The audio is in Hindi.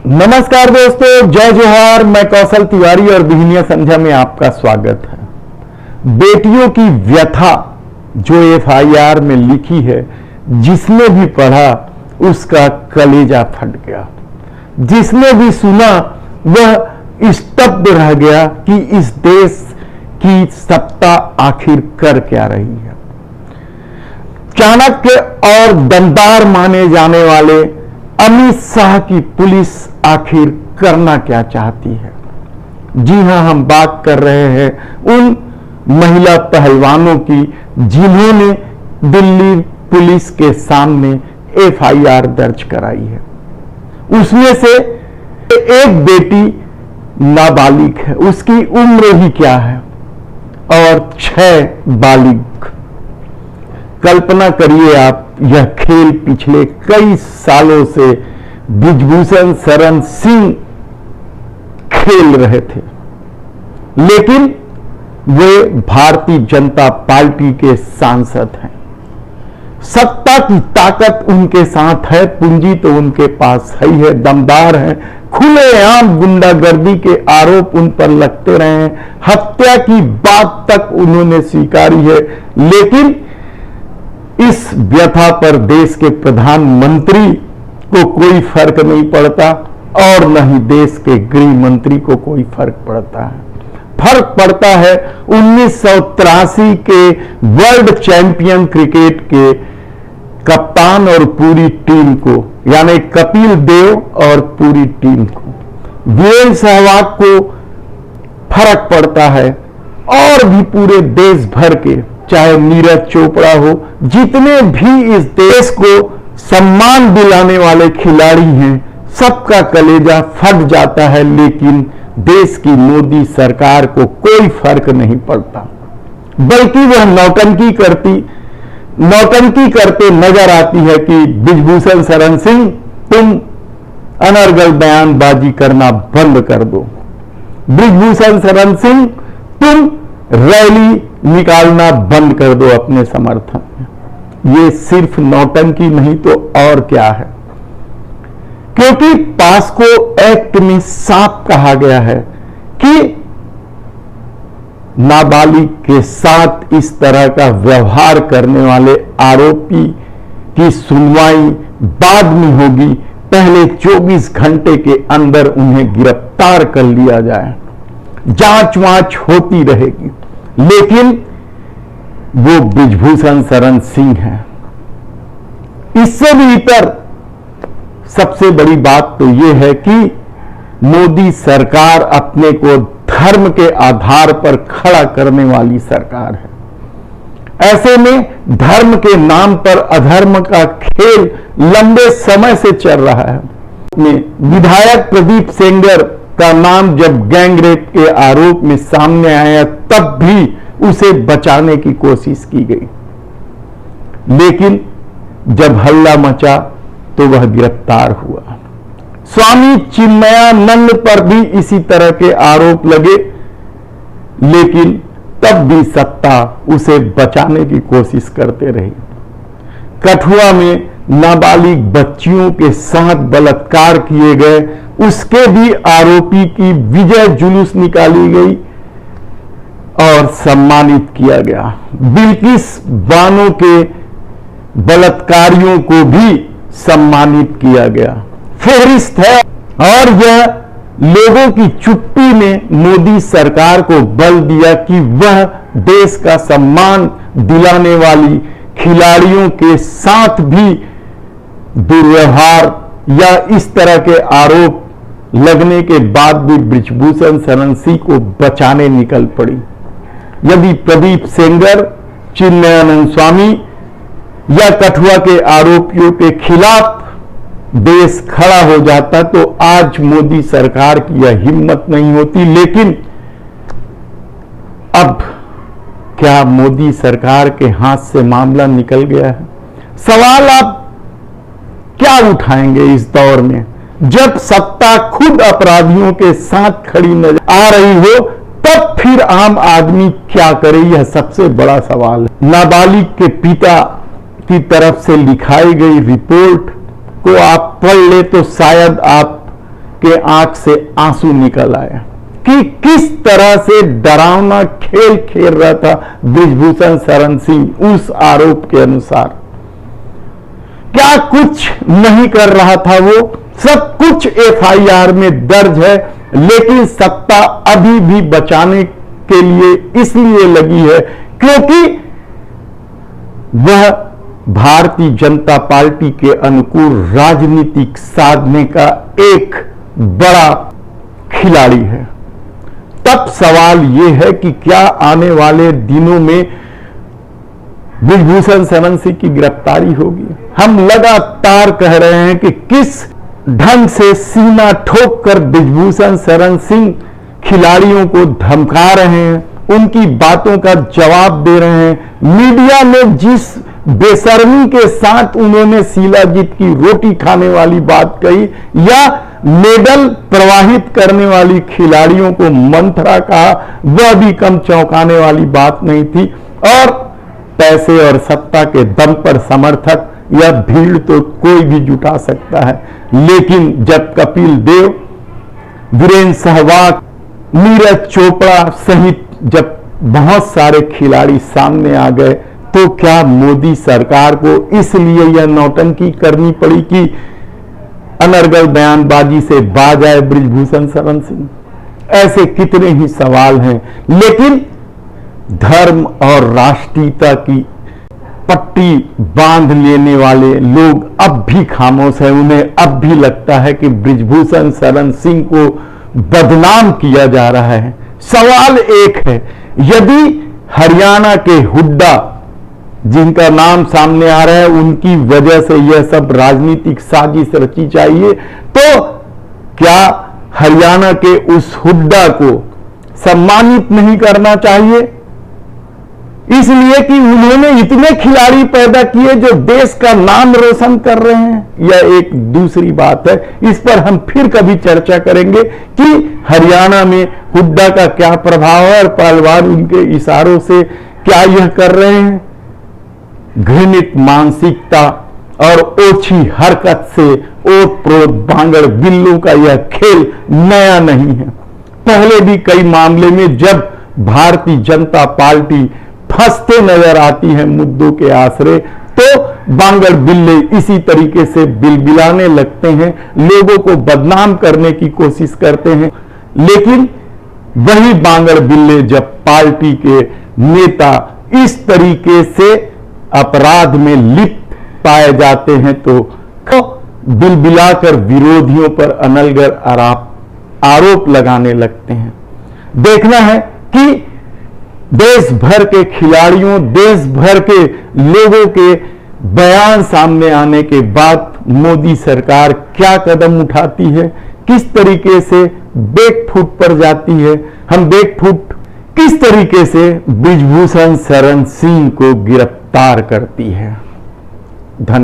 नमस्कार दोस्तों, जय जोहार। मैं कौशल तिवारी और बिहनिया संध्या में आपका स्वागत है। बेटियों की व्यथा जो एफआईआर में लिखी है, जिसने भी पढ़ा उसका कलेजा फट गया। जिसने भी सुना वह स्तब्ध रह गया कि इस देश की सत्ता आखिर कर क्या रही है। चाणक्य और दमदार माने जाने वाले अमित शाह की पुलिस आखिर करना क्या चाहती है। जी हां, हम बात कर रहे हैं उन महिला पहलवानों की जिन्होंने दिल्ली पुलिस के सामने एफआईआर दर्ज कराई है। उसमें से एक बेटी नाबालिग है, उसकी उम्र ही क्या है, और 6 बालिग। कल्पना करिए आप, यह खेल पिछले कई सालों से बृजभूषण शरण सिंह खेल रहे थे, लेकिन वे भारतीय जनता पार्टी के सांसद हैं। सत्ता की ताकत उनके साथ है, पूंजी तो उनके पास है ही है, दमदार है। खुलेआम गुंडागर्दी के आरोप उन पर लगते रहे हैं, हत्या की बात तक उन्होंने स्वीकारी है, लेकिन इस व्यथा पर देश के प्रधानमंत्री को कोई फर्क नहीं पड़ता और न ही देश के गृह मंत्री को कोई फर्क पड़ता है। फर्क पड़ता है 1983 के वर्ल्ड चैंपियन क्रिकेट के कप्तान और पूरी टीम को, यानी कपिल देव और पूरी टीम को। वीरेंद्र सहवाग को फर्क पड़ता है, और भी पूरे देश भर के, चाहे नीरज चोपड़ा हो, जितने भी इस देश को सम्मान दिलाने वाले खिलाड़ी हैं, सबका कलेजा फट जाता है। लेकिन देश की मोदी सरकार को कोई फर्क नहीं पड़ता, बल्कि वह नौटंकी करते नजर आती है कि बृजभूषण शरण सिंह, तुम अनर्गल बयानबाजी करना बंद कर दो। बृजभूषण शरण सिंह, तुम रैली निकालना बंद कर दो अपने समर्थन में। ये सिर्फ नौटंकी नहीं तो और क्या है, क्योंकि पास्को एक्ट में साफ कहा गया है कि नाबालिग के साथ इस तरह का व्यवहार करने वाले आरोपी की सुनवाई बाद में होगी। पहले 24 घंटे के अंदर उन्हें गिरफ्तार कर लिया जाए, जांच वांच होती रहेगी। लेकिन वो बृजभूषण शरण सिंह है। इससे भी इतर सबसे बड़ी बात तो ये है कि मोदी सरकार अपने को धर्म के आधार पर खड़ा करने वाली सरकार है। ऐसे में धर्म के नाम पर अधर्म का खेल लंबे समय से चल रहा है। विधायक प्रदीप सेंगर का नाम जब गैंगरेप के आरोप में सामने आया, तब भी उसे बचाने की कोशिश की गई, लेकिन जब हल्ला मचा तो वह गिरफ्तार हुआ। स्वामी चिन्मयानंद पर भी इसी तरह के आरोप लगे, लेकिन तब भी सत्ता उसे बचाने की कोशिश करते रही। कठुआ में नाबालिग बच्चियों के साथ बलात्कार किए गए, उसके भी आरोपी की विजय जुलूस निकाली गई और सम्मानित किया गया। बिल्किस बानो के बलात्कारियों को भी सम्मानित किया गया। फेहरिस्त है, और यह लोगों की चुप्पी ने मोदी सरकार को बल दिया कि वह देश का सम्मान दिलाने वाली खिलाड़ियों के साथ भी दुर्व्यवहार या इस तरह के आरोप लगने के बाद भी बृजभूषण शरण सिंह को बचाने निकल पड़ी। यदि प्रदीप सेंगर, चिन्मयानंद स्वामी या कठुआ के आरोपियों के खिलाफ देश खड़ा हो जाता तो आज मोदी सरकार की यह हिम्मत नहीं होती। लेकिन अब क्या मोदी सरकार के हाथ से मामला निकल गया है? सवाल आप क्या उठाएंगे इस दौर में, जब सत्ता खुद अपराधियों के साथ खड़ी नजर आ रही हो? तब फिर आम आदमी क्या करे, यह सबसे बड़ा सवाल है। नाबालिग के पिता की तरफ से लिखाई गई रिपोर्ट को आप पढ़ ले तो शायद आप के आंख से आंसू निकल आया कि किस तरह से डरावना खेल खेल रहा था बृजभूषण शरण सिंह उस आरोप के अनुसार। क्या कुछ नहीं कर रहा था वो, सब कुछ एफआईआर में दर्ज है, लेकिन सत्ता अभी भी बचाने के लिए इसलिए लगी है क्योंकि वह भारतीय जनता पार्टी के अनुकूल राजनीतिक साधने का एक बड़ा खिलाड़ी है। तब सवाल यह है कि क्या आने वाले दिनों में बृजभूषण शरण सिंह की गिरफ्तारी होगी। हम लगातार कह रहे हैं कि किस ढंग से सीना ठोक कर बृजभूषण शरण सिंह खिलाड़ियों को धमका रहे हैं, उनकी बातों का जवाब दे रहे हैं। मीडिया में जिस बेशर्मी के साथ उन्होंने शीलाजीत की रोटी खाने वाली बात कही या मेडल प्रवाहित करने वाली खिलाड़ियों को मंथरा कहा, वह भी कम चौंकाने वाली बात नहीं थी। और पैसे और सत्ता के दम पर समर्थक या भीड़ तो कोई भी जुटा सकता है, लेकिन जब कपिल देव, वीरेंद्र सहवाग, नीरज चोपड़ा सहित जब बहुत सारे खिलाड़ी सामने आ गए तो क्या मोदी सरकार को इसलिए यह नौटंकी करनी पड़ी कि अनर्गल बयानबाजी से बाज आए बृजभूषण शरण सिंह। ऐसे कितने ही सवाल हैं, लेकिन धर्म और राष्ट्रीयता की पट्टी बांध लेने वाले लोग अब भी खामोश हैं। उन्हें अब भी लगता है कि बृजभूषण शरण सिंह को बदनाम किया जा रहा है। सवाल एक है, यदि हरियाणा के हुड्डा जिनका नाम सामने आ रहा है उनकी वजह से यह सब राजनीतिक साजिश रची चाहिए, तो क्या हरियाणा के उस हुड्डा को सम्मानित नहीं करना चाहिए? इसलिए कि उन्होंने इतने खिलाड़ी पैदा किए जो देश का नाम रोशन कर रहे हैं। यह एक दूसरी बात है, इस पर हम फिर कभी चर्चा करेंगे कि हरियाणा में हुड्डा का क्या प्रभाव है और पहलवान उनके इशारों से क्या यह कर रहे हैं। घृणित मानसिकता और ओछी हरकत से ओत प्रोत बांगड़ बिल्लों का यह खेल नया नहीं है। पहले भी कई मामले में जब भारतीय जनता पार्टी फंसते नजर आती है मुद्दों के आसरे, तो बांगड़ बिल्ले इसी तरीके से बिलबिलाने लगते हैं, लोगों को बदनाम करने की कोशिश करते हैं। लेकिन वही बांगड़ बिल्ले जब पार्टी के नेता इस तरीके से अपराध में लिप्त पाए जाते हैं तो बिलबिलाकर विरोधियों पर अनलगर आरोप लगाने लगते हैं। देखना है कि देश भर के खिलाड़ियों, देश भर के लोगों के बयान सामने आने के बाद मोदी सरकार क्या कदम उठाती है, किस तरीके से बैकफुट पर जाती है। हम बैकफुट किस तरीके से बृजभूषण शरण सिंह को गिरफ्तार करती है।